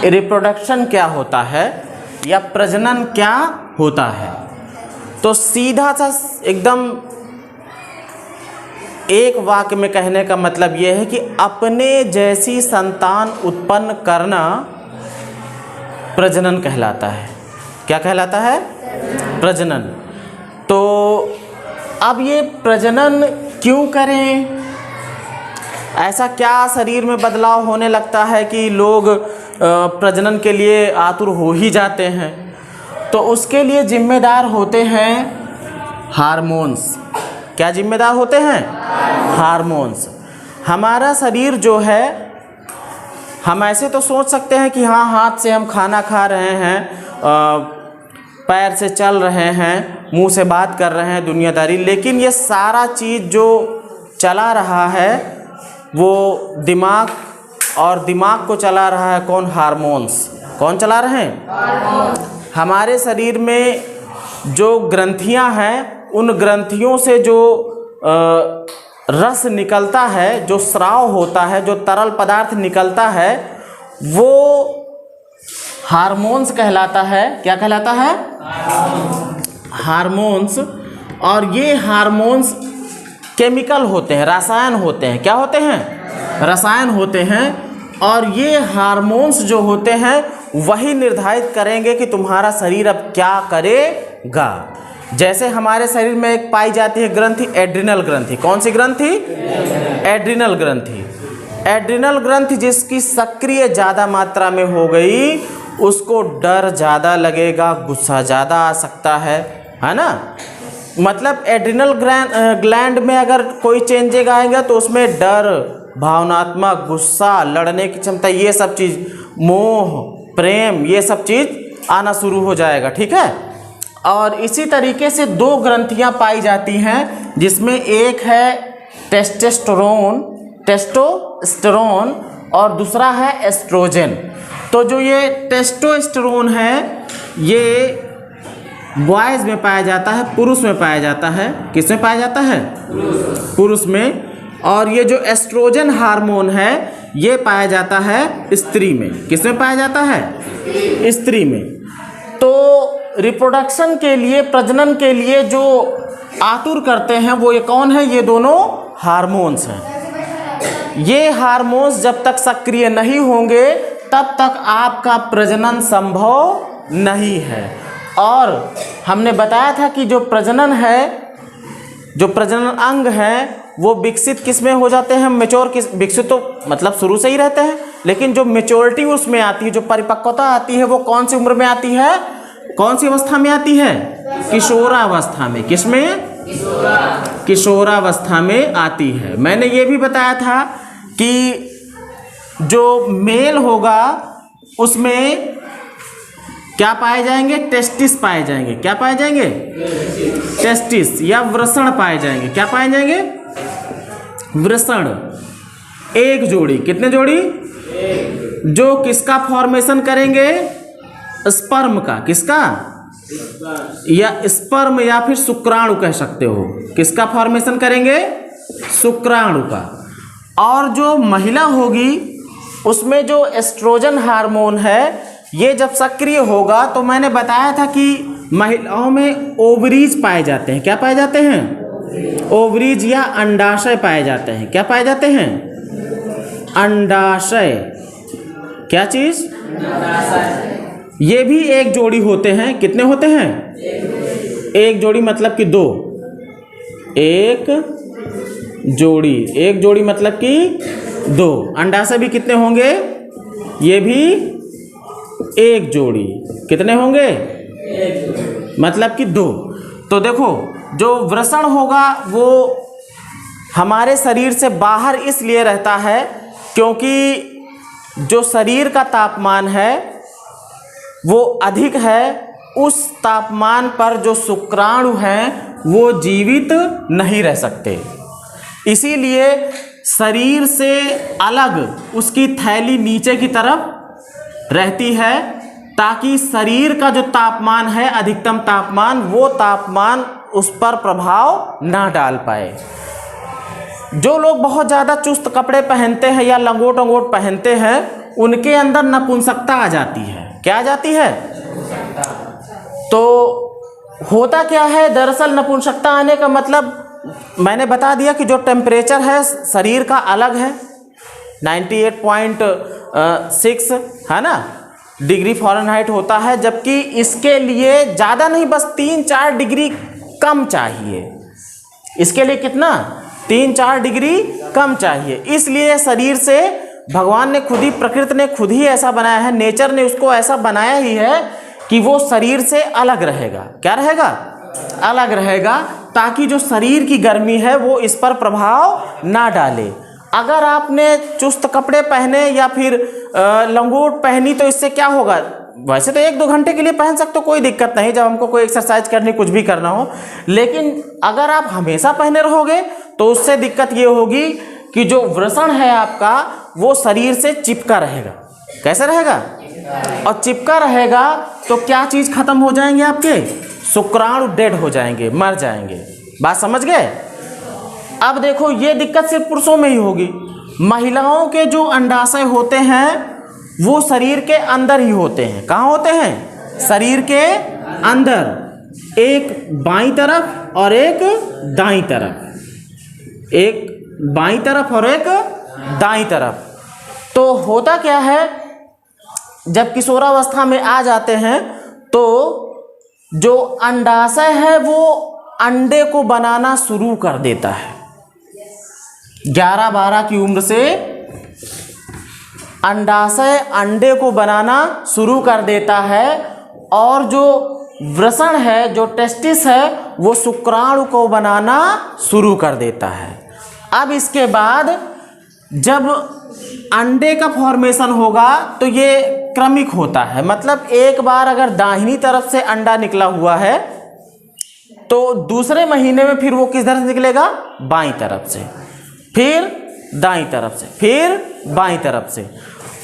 Reproduction क्या होता है या प्रजनन क्या होता है, तो सीधा सा एकदम एक वाक्य में कहने का मतलब यह है कि अपने जैसी संतान उत्पन्न करना प्रजनन कहलाता है। क्या कहलाता है? प्रजनन। तो अब ये प्रजनन क्यों करें? ऐसा क्या शरीर में बदलाव होने लगता है कि लोग प्रजनन के लिए आतुर हो ही जाते हैं? तो उसके लिए जिम्मेदार होते हैं हार्मोन्स। क्या जिम्मेदार होते हैं? हार्मोन्स। हमारा शरीर जो है, हम ऐसे तो सोच सकते हैं कि हाँ, हाथ से हम खाना खा रहे हैं, पैर से चल रहे हैं, मुंह से बात कर रहे हैं, दुनियादारी, लेकिन ये सारा चीज़ जो चला रहा है वो दिमाग, और दिमाग को चला रहा है कौन? हार्मोन्स। कौन चला रहे हैं? हमारे शरीर में जो ग्रंथियां हैं, उन ग्रंथियों से जो रस निकलता है, जो स्राव होता है, जो तरल पदार्थ निकलता है, वो हार्मोन्स कहलाता है। क्या कहलाता है? हार्मोन्स। और ये हार्मोन्स केमिकल होते हैं, रसायन होते हैं। क्या होते हैं? रसायन होते हैं। और ये हार्मोन्स जो होते हैं वही निर्धारित करेंगे कि तुम्हारा शरीर अब क्या करेगा। जैसे हमारे शरीर में एक पाई जाती है ग्रंथि, एड्रिनल ग्रंथि। कौन सी ग्रंथि? एड्रिनल ग्रंथि। एड्रिनल ग्रंथि जिसकी सक्रिय ज़्यादा मात्रा में हो गई, उसको डर ज़्यादा लगेगा, गुस्सा ज़्यादा आ सकता है ना। मतलब एड्रिनल ग्लैंड में अगर कोई चेंजेज आएगा तो उसमें डर, भावनात्मक, गुस्सा, लड़ने की क्षमता, ये सब चीज़, मोह, प्रेम, ये सब चीज़ आना शुरू हो जाएगा। ठीक है। और इसी तरीके से दो ग्रंथियां पाई जाती हैं, जिसमें एक है टेस्टोस्टेरोन और दूसरा है एस्ट्रोजन। तो जो ये टेस्टोस्टेरोन है ये बॉयज़ में पाया जाता है, पुरुष में पाया जाता है। किस में पाया जाता है? पुरुष में। और ये जो एस्ट्रोजन हार्मोन है ये पाया जाता है स्त्री में। किस में पाया जाता है? स्त्री में। तो रिप्रोडक्शन के लिए, प्रजनन के लिए जो आतुर करते हैं वो ये कौन है? ये दोनों हार्मोन्स हैं। ये हार्मोन्स जब तक सक्रिय नहीं होंगे तब तक आपका प्रजनन संभव नहीं है। और हमने बताया था कि जो प्रजनन है, जो प्रजनन अंग है, वो विकसित किस में हो जाते हैं? मैच्योर। विकसित तो मतलब शुरू से ही रहते हैं, लेकिन जो मैच्योरिटी उसमें आती है, जो परिपक्वता आती है, वो कौन सी उम्र में आती है? कौन सी अवस्था में आती है? किशोरावस्था में। किसमें? किशोरावस्था में आती है। मैंने ये भी बताया था कि जो मेल होगा उसमें क्या पाए जाएंगे? टेस्टिस पाए जाएंगे। क्या पाए जाएंगे? टेस्टिस या वृषण पाए जाएंगे। क्या पाए जाएंगे? वृषण। एक जोड़ी। कितने जोड़ी? जो किसका फॉर्मेशन करेंगे? स्पर्म का। किसका? या स्पर्म या फिर शुक्राणु कह सकते हो। किसका फॉर्मेशन करेंगे? शुक्राणु का। और जो महिला होगी उसमें जो एस्ट्रोजन हार्मोन है ये जब सक्रिय होगा, तो मैंने बताया था कि महिलाओं में ओवरीज पाए जाते हैं। क्या पाए जाते हैं? ओवरीज या अंडाशय पाए जाते हैं। क्या पाए जाते हैं? अंडाशय। क्या चीज? ये भी एक जोड़ी होते हैं। कितने होते हैं? एक जोड़ी मतलब कि दो। एक जोड़ी। एक जोड़ी मतलब कि दो। अंडाशय भी कितने होंगे? ये भी एक जोड़ी। कितने होंगे? मतलब कि दो। तो देखो, जो वृषण होगा वो हमारे शरीर से बाहर इसलिए रहता है क्योंकि जो शरीर का तापमान है वो अधिक है। उस तापमान पर जो शुक्राणु हैं वो जीवित नहीं रह सकते, इसीलिए शरीर से अलग उसकी थैली नीचे की तरफ रहती है, ताकि शरीर का जो तापमान है, अधिकतम तापमान, वो तापमान उस पर प्रभाव ना डाल पाए। जो लोग बहुत ज़्यादा चुस्त कपड़े पहनते हैं या लंगोट वंगोट पहनते हैं, उनके अंदर नपुंसकता आ जाती है। क्या आ जाती है? तो होता क्या है, दरअसल नपुंसकता आने का मतलब मैंने बता दिया कि जो टेम्परेचर है शरीर का अलग है, 98.6 है ना डिग्री फ़ारेनहाइट होता है, जबकि इसके लिए ज़्यादा नहीं, बस 3-4 डिग्री कम चाहिए। इसके लिए कितना? 3-4 डिग्री कम चाहिए। इसलिए शरीर से भगवान ने खुद ही, प्रकृति ने खुद ही ऐसा बनाया है, नेचर ने उसको ऐसा बनाया ही है कि वो शरीर से अलग रहेगा। क्या रहेगा? अलग रहेगा, ताकि जो शरीर की गर्मी है वो इस पर प्रभाव ना डाले। अगर आपने चुस्त कपड़े पहने या फिर लंगोट पहनी तो इससे क्या होगा? वैसे तो 1-2 घंटे के लिए पहन सकते हो, कोई दिक्कत नहीं, जब हमको कोई एक्सरसाइज करनी, कुछ भी करना हो। लेकिन अगर आप हमेशा पहने रहोगे तो उससे दिक्कत ये होगी कि जो वृषण है आपका वो शरीर से चिपका रहेगा। कैसे रहेगा? और चिपका रहेगा तो क्या चीज खत्म हो जाएंगे? आपके शुक्राणु डेड हो जाएंगे, मर जाएंगे। बात समझ गए? अब देखो, ये दिक्कत सिर्फ पुरुषों में ही होगी। महिलाओं के जो अंडाशय होते हैं वो शरीर के अंदर ही होते हैं। कहाँ होते हैं? शरीर के अंदर, एक बाईं तरफ और एक दाईं तरफ, एक बाईं तरफ और एक दाईं तरफ। तो होता क्या है, जब किशोरावस्था में आ जाते हैं तो जो अंडाशय है वो अंडे को बनाना शुरू कर देता है। 11-12 की उम्र से अंडाशय अंडे को बनाना शुरू कर देता है, और जो वृषण है, जो टेस्टिस है, वो शुक्राणु को बनाना शुरू कर देता है। अब इसके बाद जब अंडे का फॉर्मेशन होगा तो ये क्रमिक होता है, मतलब एक बार अगर दाहिनी तरफ से अंडा निकला हुआ है तो दूसरे महीने में फिर वो किस तरफ से निकलेगा? बाईं तरफ से, फिर दाईं तरफ से, फिर बाईं तरफ से।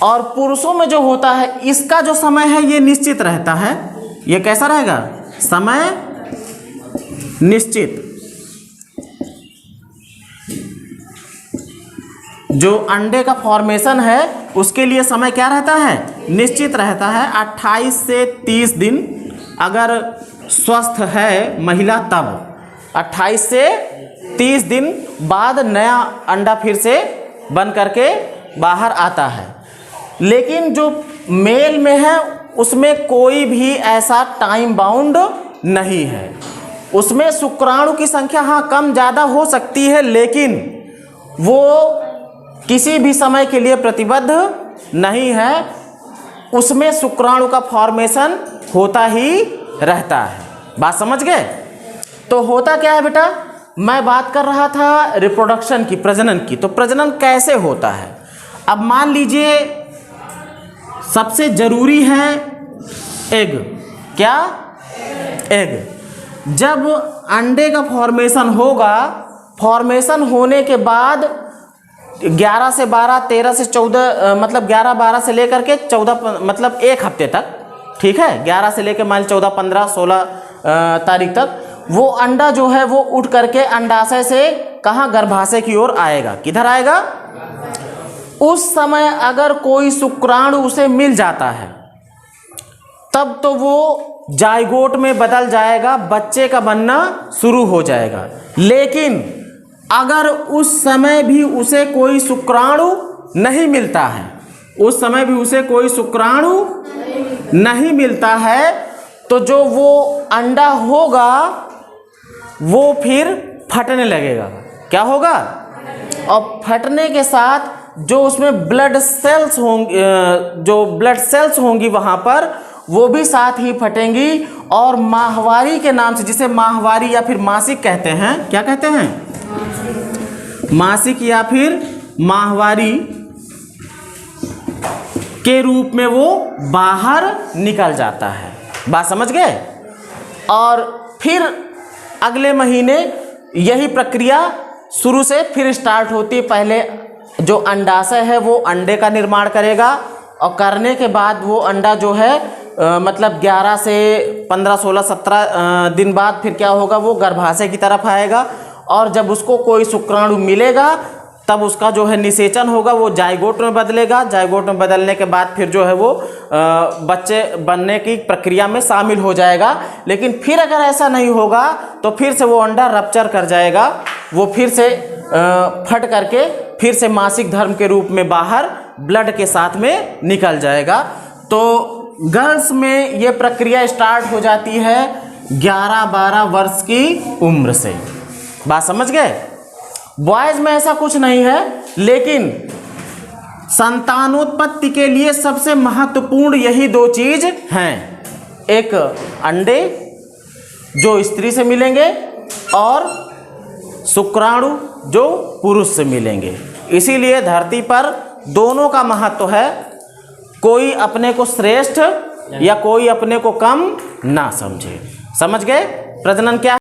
और पुरुषों में जो होता है, इसका जो समय है ये निश्चित रहता है। ये कैसा रहेगा? समय निश्चित। जो अंडे का फॉर्मेशन है उसके लिए समय क्या रहता है? निश्चित रहता है, 28 से 30 दिन। अगर स्वस्थ है महिला तब 28 से 30 दिन बाद नया अंडा फिर से बन करके बाहर आता है। लेकिन जो मेल में है उसमें कोई भी ऐसा टाइम बाउंड नहीं है। उसमें शुक्राणु की संख्या हाँ कम ज़्यादा हो सकती है, लेकिन वो किसी भी समय के लिए प्रतिबद्ध नहीं है। उसमें शुक्राणु का फॉर्मेशन होता ही रहता है। बात समझ गए? तो होता क्या है बेटा, मैं बात कर रहा था रिप्रोडक्शन की, प्रजनन की। तो प्रजनन कैसे होता है? अब मान लीजिए सबसे जरूरी है एग। क्या? एग। जब अंडे का फॉर्मेशन होगा, फॉर्मेशन होने के बाद 11 से 12, 13 से 14, मतलब 11-12 से लेकर के 14, मतलब एक हफ्ते तक, ठीक है, 11 से लेकर मान 14, 15, 16 तारीख तक वो अंडा जो है वो उठ करके अंडाशय से कहाँ? गर्भाशय की ओर आएगा। किधर आएगा? उस समय अगर कोई शुक्राणु उसे मिल जाता है तब तो वो जाइगोट में बदल जाएगा, बच्चे का बनना शुरू हो जाएगा। लेकिन अगर उस समय भी उसे कोई शुक्राणु नहीं मिलता है, उस समय भी उसे कोई शुक्राणु नहीं मिलता है, तो जो वो अंडा होगा वो फिर फटने लगेगा। क्या होगा? और फटने के साथ जो उसमें ब्लड सेल्स होंगे, जो ब्लड सेल्स होंगी वहाँ पर, वो भी साथ ही फटेंगी। और माहवारी के नाम से, जिसे माहवारी या फिर मासिक कहते हैं, क्या कहते हैं? मासिक या फिर माहवारी के रूप में वो बाहर निकल जाता है। बात समझ गए? और फिर अगले महीने यही प्रक्रिया शुरू से फिर स्टार्ट होती है। पहले जो अंडाशय है वो अंडे का निर्माण करेगा, और करने के बाद वो अंडा जो है मतलब 11 से 15, 16, 17 दिन बाद फिर क्या होगा? वो गर्भाशय की तरफ आएगा, और जब उसको कोई शुक्राणु मिलेगा तब उसका जो है निषेचन होगा, वो जाइगोट में बदलेगा। जाइगोट में बदलने के बाद फिर जो है वो बच्चे बनने की प्रक्रिया में शामिल हो जाएगा। लेकिन फिर अगर ऐसा नहीं होगा तो फिर से वो अंडा रप्चर कर जाएगा, वो फिर से फट करके फिर से मासिक धर्म के रूप में बाहर ब्लड के साथ में निकल जाएगा। तो गर्ल्स में ये प्रक्रिया स्टार्ट हो जाती है 11-12 वर्ष की उम्र से। बात समझ गए? बॉयज में ऐसा कुछ नहीं है, लेकिन संतानोत्पत्ति के लिए सबसे महत्वपूर्ण यही दो चीज हैं, एक अंडे जो स्त्री से मिलेंगे और शुक्राणु जो पुरुष से मिलेंगे। इसीलिए धरती पर दोनों का महत्व है, कोई अपने को श्रेष्ठ या कोई अपने को कम ना समझे। समझ गए? प्रजनन क्या